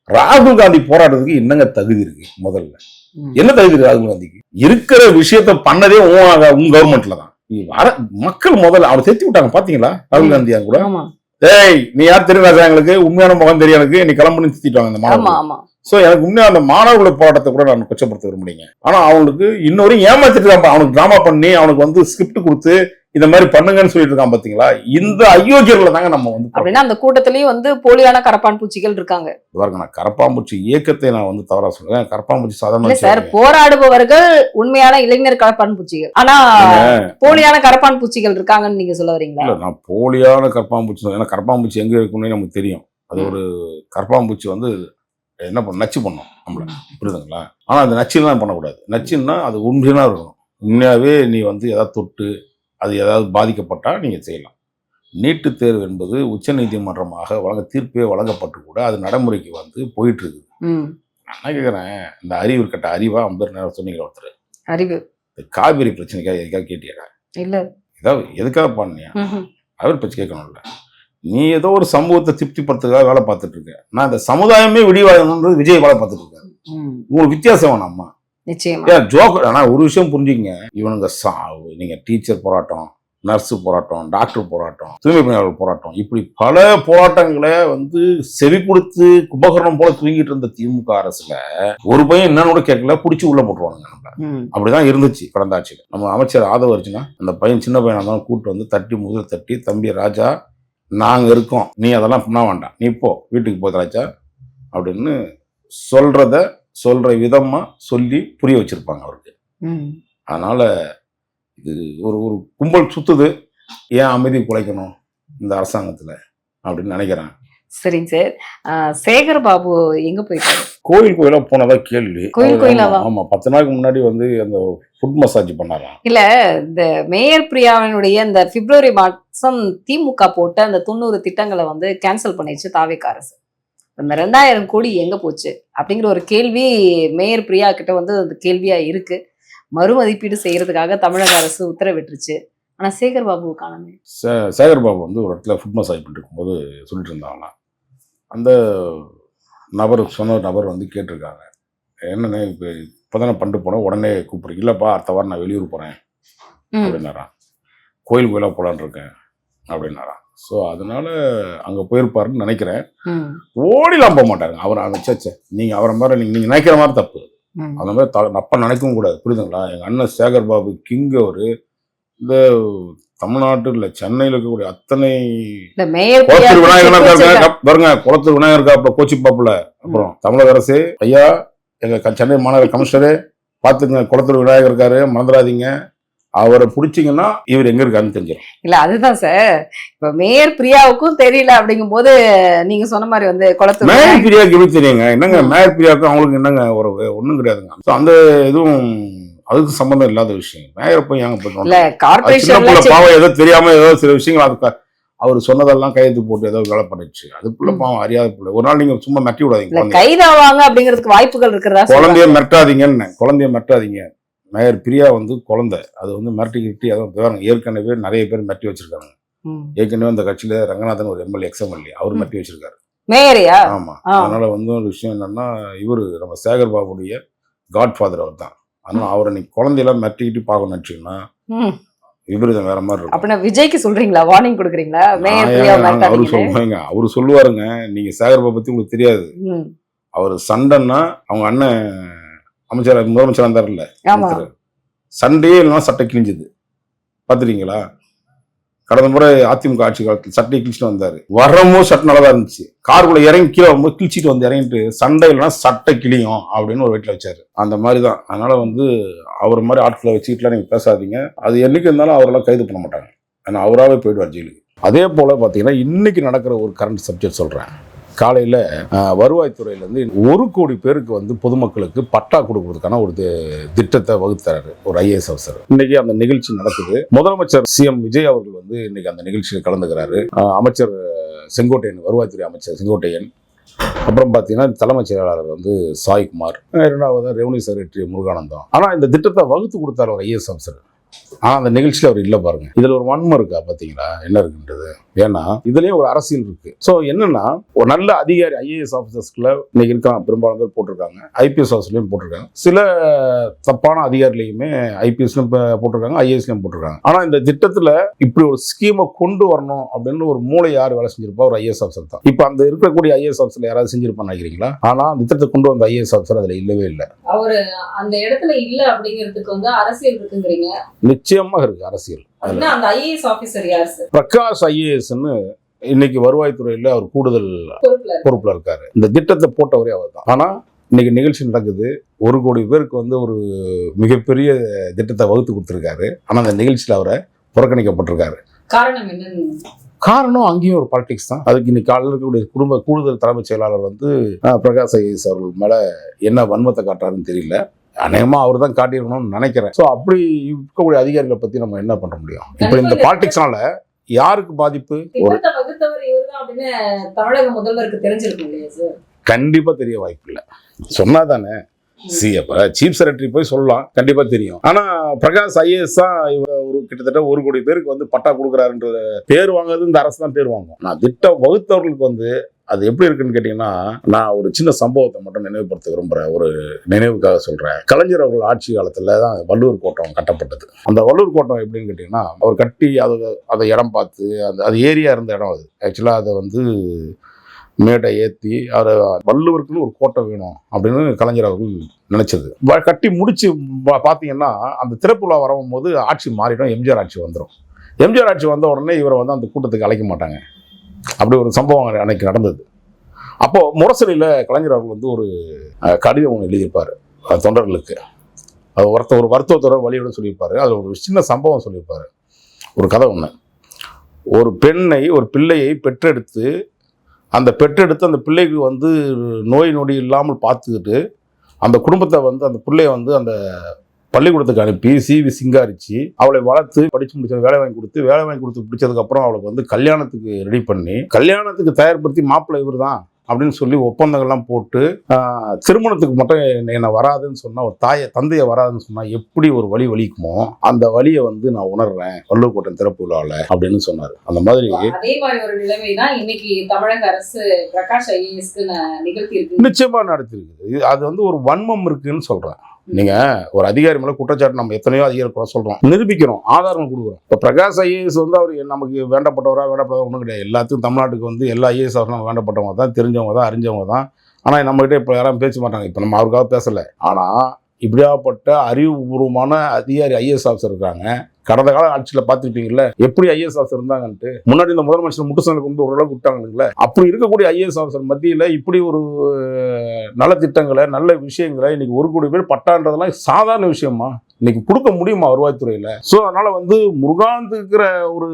ராகுல் காந்தி போராடுறதுக்கு என்னங்க தகுதி இருக்கு? முதல்ல என்ன தகுதி இருக்கு ராகுல் காந்திக்கு? இருக்கிற விஷயத்த பண்ணதே உங்க கவர்மெண்ட்ல தான். மக்கள் முதல்ல அவர் சேர்த்து விட்டாங்க பாத்தீங்களா? ராகுல் காந்தியா கூட ஏய் நீ யார் தெரியும் எங்களுக்கு உண்மையான முகம் தெரியும், எனக்கு நீ கிளம்புன்னு திட்டாங்க அந்த மாணவர்கள். சோ எனக்கு உண்மையா அந்த மாணவர்களுடைய போராட்டத்தை கூட நான் கொச்சப்படுத்த விரும்புறீங்க. ஆனா அவனுக்கு இன்னொரு ஏமாத்திட்டு இருக்கான். அவனுக்கு டிராமா பண்ணி அவனுக்கு வந்து ஸ்கிரிப்ட் கொடுத்து இந்த மாதிரி பண்ணுங்கன்னு சொல்லிட்டு இருக்கான் பாத்தீங்களா? இந்த அயோக்கியர்களை தாங்க நம்ம வந்து அப்படின்னா அந்த கூட்டத்திலயும் வந்து போலியான கரப்பான் பூச்சிகள் இருக்காங்க. நான் கரப்பாம்பூச்சி இயக்கத்தை நான் வந்து தவறா சொல்றேன். கரப்பாம்பூச்சி சாதாரண சார், போராடுபவர்கள் உண்மையான இளைஞர் கரப்பான் பூச்சிகள், ஆனா போலியான கரப்பான் பூச்சிகள் இருக்காங்கன்னு நீங்க சொல்ல வரீங்களா? இல்ல, நான் போலியான கரப்பாம்பூச்சி, ஏன்னா கரப்பாம்பூச்சி எங்க இருக்குன்னு நமக்கு தெரியும். அது ஒரு கரப்பாம்பூச்சி வந்து என்ன பண்ண நச்சு பண்ணும் நம்மள, புரியுதுங்களா? ஆனா அந்த நச்சுலாம் பண்ணக்கூடாது. நச்சுன்னா அது உண்மையா இருக்கணும். உண்மையாவே நீ வந்து ஏதாவது தொட்டு அது ஏதாவது பாதிக்கப்பட்டா நீங்க செய்யலாம். நீட்டு தேர்வு என்பது உச்ச நீதிமன்றமாக தீர்ப்பே வழங்கப்பட்டு கூட அது நடைமுறைக்கு வந்து போயிட்டு இருக்குது. நான் கேட்கிறேன், இந்த அறிவு கட்ட அறிவா 50 நேரம் சொன்னீங்க ஒருத்தர் அறிவு காவிரி பிரச்சனைக்காக எதுக்காக கேட்டியா? இல்ல, ஏதாவது எதுக்காக பண்ணியா? அவர் பேச்சு கேட்கணும்ல. நீ ஏதோ ஒரு சமூகத்தை திருப்திப்படுத்துக்காக வேலை பார்த்துட்டு இருக்க. நான் இந்த சமுதாயமே விடிவாயணுன்றது விஜய் வேலை பார்த்துட்டு இருக்கேன். உங்களுக்கு வித்தியாசம் வேணாமா? நிச்சயமா ஜோக். ஆனா ஒரு விஷயம் புரிஞ்சுக்கங்க, இவனுங்க நீங்க டீச்சர் போராட்டம், நர்ஸ் போராட்டம், டாக்டர் போராட்டம், தூய்மை பணியாளர் போராட்டம், இப்படி பல போராட்டங்களை வந்து செவி கொடுத்து கும்பகரணம் போல தூங்கிட்டு இருந்த திமுக அரசுல ஒரு பையன் என்னன்னு கூட கேட்கல, பிடிச்சி உள்ள போட்டுருவாங்க. அப்படிதான் இருந்துச்சு கடந்த ஆட்சியில். நம்ம அமைச்சர் ஆதவ அர்ஜுனா அந்த பையன் சின்ன பையனா இருந்தாலும் கூப்பிட்டு வந்து தட்டி முதல் தட்டி, தம்பி ராஜா நாங்க இருக்கோம், நீ அதெல்லாம் பண்ண வேண்டாம், நீ போ வீட்டுக்கு போய் ராஜா அப்படின்னு சொல்ற விதமா சொல்லி புரிய வச்சிருப்பாங்க அவருக்கு. அதனால இது ஒரு ஒரு கும்பல் சுத்துது. ஏன் அமைதி குலைக்கணும் இந்த அரசாங்கத்துல அப்படின்னு நினைக்கிறேன். சரிங்க சார். சேகர் பாபு எங்க போயிட்டாரு? கோயிலா போனதா கேள்வி. கோயிலாவா? ஆமா, 10 நாளுக்கு முன்னாடி வந்து அந்த ஃபுட் மசாஜ் பண்ணாராம். இல்ல, இந்த மேயர் பிரியாவினுடைய இந்த பிப்ரவரி மாசம் திமுக போட்ட அந்த 90 திட்டங்களை வந்து கேன்சல் பண்ணிடுச்சு தாவேகா அரசு. இந்த 2000 கோடி எங்க போச்சு அப்படிங்கிற ஒரு கேள்வி மேயர் பிரியா கிட்ட வந்து அந்த கேள்வியா இருக்கு. மறுமதிப்பீடு செய்யறதுக்காக தமிழக அரசு உத்தரவிட்டுருச்சு. ஆனா சேகர் பாபு காணமே. சேகர் பாபு வந்து ஒரு இடத்துல ஃபுட் மசாஜ் பண்ணிட்டு இருக்கும்போது சொல்லிட்டு இருந்தாங்க. அந்த சொன்ன நபர் வந்து கேட்டிருக்காங்க, என்னன்னு இப்பதானே பண்ணிட்டு போனோம், உடனே கூப்பிடுறீங்க? இல்லப்பா, அடுத்த வாரம் நான் வெளியூர் போறேன் அப்படின்னாராம். கோயிலா போலான்னு இருக்கேன் அப்படின்னாராம். ஸோ அதனால அங்க போயிருப்பாருன்னு நினைக்கிறேன். ஓடிலாம் போக மாட்டாங்க அவர். அங்க நீங்க அவரை மாதிரி நீங்க நினைக்கிற மாதிரி தப்பு. அந்த மாதிரி அப்ப நினைக்கவும் கூடாது, புரியுதுங்களா? எங்க அண்ணன் சேகர் பாபு கிங் அவரு இந்த தமிழ்நாட்டு இல்ல சென்னையில இருக்கக்கூடிய அத்தனை குளத்தூர் விநாயகர் பாருங்க, குளத்தூர் விநாயகர் காப்புல கோச்சி பாப்புல. அப்புறம் தமிழக அரசு ஐயா, எங்க சென்னை மாநகர கமிஷனரு பாத்துங்க, குளத்தூர் விநாயகர் இருக்காரு, மறந்துடாதீங்க. அவரை பிடிச்சிங்கன்னா இவர் எங்க இருக்காருன்னு தெரிஞ்சிடும். இல்ல, அதுதான் சார். இப்ப மேயர் பிரியாவுக்கும் தெரியல அப்படிங்கும் போது நீங்க சொன்ன மாதிரி வந்து குளத்தூர் மேயர் பிரியாவுக்கு எப்படி தெரியுங்க? என்னங்க மேயர் பிரியாவுக்கும் அவங்களுக்கு என்னங்க ஒரு ஒண்ணும் கிடையாதுங்க. அந்த இதுவும் அதுக்கு சம்பந்தம் இல்லாத விஷயம். மேயர் போய் ஏங்க போயிட்டு பாவம் ஏதோ தெரியாம ஏதோ சில விஷயங்கள் அதுக்கு அவர் சொன்னதெல்லாம் கையெழுத்து போட்டு ஏதோ வேலை பண்ணிடுச்சு. அதுக்குள்ள பாவம் அறியாத பிள்ளை. ஒரு நாள் நீங்க சும்மா மிரட்டி விடாதீங்க, கைதாவாங்க அப்படிங்கிறதுக்கு வாய்ப்புகள் இருக்கிறதா. குழந்தைய மிரட்டாதீங்கன்னு, குழந்தைய மிரட்டாதீங்க. மேயர் பிரியா வந்து குழந்தை, அது வந்து மிரட்டி அதான் ஏற்கனவே நிறைய பேர் மிரட்டி வச்சிருக்காங்க. ஏற்கனவே அந்த கட்சியில ரங்கநாதன் ஒரு எம்எல்ஏ எக்ஸ்எம்எல்ஏ அவர் மிரட்டி வச்சிருக்காரு. மேயரியா? ஆமா. அதனால வந்து ஒரு விஷயம் என்னன்னா, இவரு நம்ம சேகர் பாபுடைய காட்ஃபாதர் அவர் தான். அதனால அவரை நீ குழந்தையெல்லாம் மிரட்டிக்கிட்டு பார்க்கணும்னு நினைச்சீங்கன்னா விபரீதம் வேற மாதிரி இருக்கும். அப்படின்னா விஜய்க்கு சொல்றீங்களா, வார்னிங் கொடுக்குறீங்களா? அவரு சொல்லுவாங்க, அவரு சொல்லுவாருங்க. நீங்க சேகர் பாபு பத்தி உங்களுக்கு தெரியாது. அவர் சண்டைன்னா அவங்க அண்ணன் அமைச்சர் முதலமைச்சர் இருந்தார்ல, சண்டையே இல்லைன்னா சட்டை கிழிஞ்சது பாத்துறீங்களா? கடந்த முறை அதிமுக ஆட்சி காலத்தில் சட்டை கிழிச்சிட்டு வந்தாரு. வரமும் சட்டை நல்லா தான் இருந்துச்சு. காருக்குள்ள இறங்கி கீழே வரும்போது கிழிச்சிட்டு வந்து இறங்கிட்டு சண்டை இல்லைன்னா சட்டை கிளியும் அப்படின்னு ஒரு வீட்டில் வச்சாரு. அந்த மாதிரி தான். அதனால வந்து அவர் மாதிரி ஆட்களை வச்சுக்கிட்டுலாம் நீங்க பேசாதீங்க. அது என்னைக்கு இருந்தாலும் அவரெல்லாம் கைது பண்ண மாட்டாங்க. ஏன்னா அவராகவே போயிடுவார் ஜெயிலுக்கு. அதே போல பார்த்தீங்கன்னா இன்னைக்கு நடக்கிற ஒரு கரண்ட் சப்ஜெக்ட் சொல்றேன். காலையில் வருவாய்த்துறையிலேருந்து 1 கோடி பேருக்கு வந்து பொதுமக்களுக்கு பட்டா கொடுக்கறதுக்கான ஒரு திட்டத்தை வகுத்தாரு ஒரு ஐஏஎஸ் ஆஃபீஸர். இன்னைக்கு அந்த நிகழ்ச்சி நடக்குது. முதலமைச்சர் சிஎம் விஜய் அவர்கள் வந்து இன்னைக்கு அந்த நிகழ்ச்சியில் கலந்துக்கிறாரு. அமைச்சர் செங்கோட்டையன், வருவாய்த்துறை அமைச்சர் செங்கோட்டையன், அப்புறம் பார்த்தீங்கன்னா தலைமைச் செயலாளர் வந்து சாய்குமார், 2வது ரெவன்யூ செக்ரட்டரி முருகானந்தம். ஆனால் இந்த திட்டத்தை வகுத்து கொடுத்தாரு ஒரு ஐஏஎஸ் ஆஃபீஸர். ஆனால் அந்த நிகழ்ச்சியில் அவர் இல்லை பாருங்க. இதில் ஒரு வன்மம் இருக்கா பார்த்தீங்களா என்ன இருக்குன்றது? ஏன்னா இதுலேயும் ஒரு அரசியல் இருக்கு. ஸோ என்னன்னா ஒரு நல்ல அதிகாரி ஐஏஎஸ் ஆஃபீஸர்ஸ்குள்ள இன்னைக்கு இருக்காங்க, பெரும்பாலும் பேர் போட்டிருக்காங்க, ஐபிஎஸ் ஆஃபீஸ்லையும் போட்டிருக்காங்க, சில தப்பான அதிகாரிலையுமே ஐபிஎஸ்லையும் போட்டிருக்காங்க, ஐஏஎஸ்லையும் போட்டிருக்காங்க. ஆனால் இந்த திட்டத்தில் இப்படி ஒரு ஸ்கீமை கொண்டு வரணும் அப்படின்னு ஒரு மூளை யார் வேலை செஞ்சிருப்பா? ஒரு ஐஏஎஸ் ஆஃபீஸர் தான். இப்போ அந்த இருக்கக்கூடிய ஐஏஎஸ் ஆஃபீஸர் யாராவது செஞ்சிருப்பான்னு நினைக்கிறீங்களா? ஆனால் அந்த திட்டத்தை கொண்டு வந்த ஐஏஎஸ் ஆஃபீஸர் அதில் இல்லவே இல்லை. அவரு அந்த இடத்துல இல்ல அப்படிங்கிறதுக்கு வந்து அரசியல் இருக்குங்கிறீங்க? நிச்சயமாக இருக்கு அரசியல். அந்த ஐஏஎஸ் ஆபீசர் யார் சார்? பிரகாஷ் ஐஏஎஸ்ன்னு இன்னைக்கு வருவாய்த்துறையில அவர் கூடுதல் பொறுப்புல இருக்காரு. இந்த திட்டத்தை போட்டவரே அவர் தான். ஆனா இன்னைக்கு நிகழ்ச்சி நடக்குது. 1 கோடி பேருக்கு வந்து ஒரு மிகப்பெரிய திட்டத்தை வகுத்து கொடுத்திருக்காரு. ஆனா அந்த நிகழ்ச்சியில் அவரை புறக்கணிக்கப்பட்டிருக்காரு. காரணம் என்னன்னு? காரணம் அங்கேயும் ஒரு பாலிடிக்ஸ் தான். அதுக்கு இன்னைக்கு காலையில் இருக்கக்கூடிய கூடுதல் தலைமைச் செயலாளர் வந்து பிரகாஷ் ஐஏஎஸ் அவர்கள் மேல என்ன வன்மத்தை காட்டுறாருன்னு தெரியல. அநேகமா அவர் தான் காட்டியிருக்கணும்னு நினைக்கிறேன். ஸோ அப்படி இருக்கக்கூடிய அதிகாரிகளை பத்தி நம்ம என்ன பண்ண முடியும்? இப்போ இந்த பாலிடிக்ஸ்னால யாருக்கு பாதிப்பு? தமிழக முதல்வருக்கு தெரிஞ்சிருக்கும் இல்லையா சார்? கண்டிப்பா தெரிய வாய்ப்பு இல்லை. சொன்னாதானே சீஃப் செக்ரட்டரி போய் சொல்லலாம், கண்டிப்பா தெரியும். ஆனா பிரகாஷ் ஐஏஎஸ் தான் ஒரு கிட்டத்தட்ட 1 கோடி பேருக்கு வந்து பட்டா கொடுக்குறாருன்ற பேர் வாங்குறது இந்த அரசு தான் பேர் வாங்கும். நான் திட்டம் வகுத்தவர்களுக்கு வந்து அது எப்படி இருக்குன்னு கேட்டீங்கன்னா, நான் ஒரு சின்ன சம்பவத்தை மட்டும் நினைவுபடுத்த விரும்புறேன். ஒரு நினைவுக்காக சொல்றேன். கலைஞர் அவர்கள் ஆட்சி காலத்துல தான் வள்ளுவர் கோட்டம் கட்டப்பட்டது. அந்த வள்ளுவர் கோட்டம் எப்படின்னு கேட்டீங்கன்னா, அவர் கட்டி அதை இடம் பார்த்து அது ஏரியா இருந்த இடம். அது ஆக்சுவலா அதை வந்து மேடை ஏற்றி அதை வள்ளுவருக்குன்னு ஒரு கோட்டை வேணும் அப்படின்னு கலைஞர் அவர்கள் நினைச்சது. கட்டி முடிச்சு பார்த்தீங்கன்னா அந்த திறப்பு விழா வரும்போது ஆட்சி மாறிடும், எம்ஜிஆர் ஆட்சி வந்துடும். எம்ஜிஆர் ஆட்சி வந்த உடனே இவரை வந்து அந்த கூட்டத்துக்கு அழைக்க மாட்டாங்க. அப்படி ஒரு சம்பவம் அன்னைக்கு நடந்தது. அப்போ முரசொலியில் கலைஞர் அவர்கள் வந்து ஒரு கடிதம் ஒன்று எழுதியிருப்பார் தொண்டர்களுக்கு. அது ஒரு வருத்தத்தோட வழியோட சொல்லியிருப்பாரு. அதில் ஒரு சின்ன சம்பவம் சொல்லியிருப்பாரு. ஒரு கதை ஒன்று. ஒரு பெண்ணை, ஒரு பிள்ளையை பெற்றெடுத்து அந்த பிள்ளைக்கு வந்து நோய் நொடி இல்லாமல் பார்த்துக்கிட்டு அந்த குடும்பத்தை வந்து அந்த பிள்ளைய வந்து அந்த பள்ளிக்கூடத்துக்கு அனுப்பி சீவி சிங்காரிச்சு அவளை வளர்த்து படிச்சு முடிச்சது வேலை வாங்கி கொடுத்து பிடிச்சதுக்கு அப்புறம் அவளுக்கு வந்து கல்யாணத்துக்கு ரெடி பண்ணி கல்யாணத்துக்கு தயார்படுத்தி மாப்பிள்ளை இவர் தான் அப்படின்னு சொல்லி ஒப்பந்தங்கள்லாம் போட்டு திருமணத்துக்கு மட்டும் என்னை வராதுன்னு சொன்னா, ஒரு தந்தையை வராதுன்னு சொன்னா எப்படி ஒரு வலிக்குமோ அந்த வலியை வந்து நான் உணர்றேன் வள்ளுவர் கோட்டம் திறப்பு விழாவில் அப்படின்னு சொன்னார். அந்த மாதிரி அதே மாதிரி ஒரு நிலைமை தான் இன்னைக்கு தமிழக அரசு பிரகாஷ் ஐஏஎஸ்க்கு நிகழ்த்தி இருக்கு. நிச்சயமா நடத்திருக்கு. அது வந்து ஒரு வன்மம் இருக்குன்னு சொல்றேன். நீங்க ஒரு அதிகாரி மேல குற்றச்சாட்டு நம்ம எத்தனையோ அதிகாரி சொல்றோம், நிரூபிக்கிறோம், ஆதாரம் கொடுக்குறோம். இப்போ பிரகாஷ் ஐஏஎஸ் வந்து அவர் நமக்கு வேண்டப்பட்டவரா ஒன்றும் கிடையாது. எல்லாத்துக்கும் தமிழ்நாட்டுக்கு வந்து எல்லா ஐஏஎஸ் ஆஃபீஸரும் வேண்டப்பட்டவங்க தான், தெரிஞ்சவங்க தான், அறிஞ்சவங்க தான். ஆனால் நம்மகிட்ட இப்போ யாரும் பேச மாட்டாங்க. இப்போ நம்ம அவருக்காக பேசலை. ஆனால் இப்படியாப்பட்ட அறிவுபூர்வமான அதிகாரி ஐஏஎஸ் ஆஃபீஸர் இருக்காங்க. கடந்த கால ஆட்சியில் பார்த்துருப்பீங்கல்ல எப்படி ஐஏஎஸ் ஆஃபீஸர் இருந்தாங்கன்ட்டு. முன்னாடி இந்த முதலமைச்சர் முட்டுசனுக்கு வந்து ஓரளவுக்கு விட்டாங்களே. அப்படி இருக்கக்கூடிய ஐஏஎஸ் ஆஃபீஸர் மத்தியில் இப்படி ஒரு நல்ல திட்டங்களை, நல்ல விஷயங்களை இன்னைக்கு 1 கோடி பேர் பட்டான்றதெல்லாம் சாதாரண விஷயமா இன்னைக்கு கொடுக்க முடியுமா வருவாய்த்துறையில? ஸோ அதனால வந்து முருகானந்த் இருக்கிற ஒரு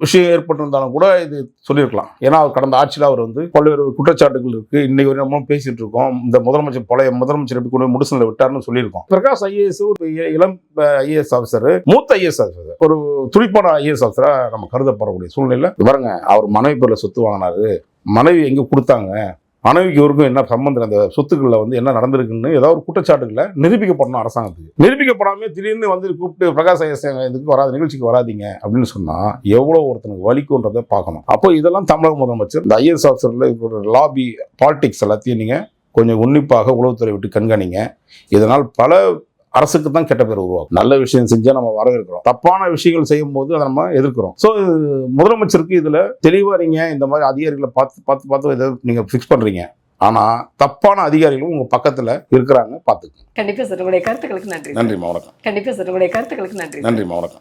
விஷயம் ஏற்பட்டிருந்தாலும் கூட இது சொல்லியிருக்கலாம். ஏன்னா அவர் கடந்த ஆட்சியில் அவர் வந்து பல்வேறு குற்றச்சாட்டுகள் இருக்கு. இன்னைக்கு நம்ம பேசிட்டு இருக்கோம். இந்த பழைய முதலமைச்சர் எப்படி கொண்டு முடிசனில் விட்டார்னு சொல்லியிருக்கோம். பிரகாஷ் ஐஏஎஸ் ஒரு இளம் ஐஏஎஸ் ஆஃபீஸர், மூத்த ஐஏஎஸ் ஆஃபீஸர், ஒரு துடிப்பான ஐஏஎஸ் ஆஃபீஸரா நம்ம கருதப்படக்கூடிய சூழ்நிலை. பாருங்க, அவர் மனைவி பேர்ல சொத்து வாங்கினாரு. மனைவி எங்க கொடுத்தாங்க, மனைவிக்கு இவருக்கும் என்ன சம்பந்தம், அந்த சொத்துக்களில் வந்து என்ன நடந்திருக்குன்னு ஏதாவது ஒரு குற்றச்சாட்டுகளை நிரூபிக்கப்படணும் அரசாங்கத்துக்கு. நிரூபிக்கப்படாமே திடீர்னு வந்து கூப்பிட்டு பிரகாஷ் ஐஏஎஸ் இதுக்கு வராது, நிகழ்ச்சிக்கு வராதிங்க அப்படின்னு சொன்னா எவ்வளோ ஒருத்தனுக்கு வலிக்குன்றதை பார்க்கணும். அப்போ இதெல்லாம் தமிழக முதலமைச்சர் இந்த ஐஏஎஸ் ஆஃபீஸர்ல லாபி பாலிடிக்ஸ் எல்லாத்தையும் நீங்க கொஞ்சம் உன்னிப்பாக உளவுத்துறை விட்டு கண்காணிங்க. இதனால் பல அரசுக்கு தான் கெட்ட பேர் உருவாகும். நல்ல விஷயம் செஞ்சா நம்ம வரவேற்கிறோம், தப்பான விஷயங்கள் செய்யும் போது அதை நம்ம எதிர்க்கிறோம். ஸோ முதலமைச்சருக்கு இதுல தெளிவா நீங்க இந்த மாதிரி அதிகாரிகளை பார்த்து இதை நீங்க ஃபிக்ஸ் பண்றீங்க. ஆனா தப்பான அதிகாரிகளும் உங்க பக்கத்துல இருக்கிறாங்க, பாத்துக்கோங்க. கண்டிப்பா சார், உங்களுடைய கருத்துக்களுக்கு நன்றி. நன்றிமா, வணக்கம். கண்டிப்பா சார், உங்களுடைய கருத்துக்களுக்கு நன்றி. நன்றிமா, வணக்கம்.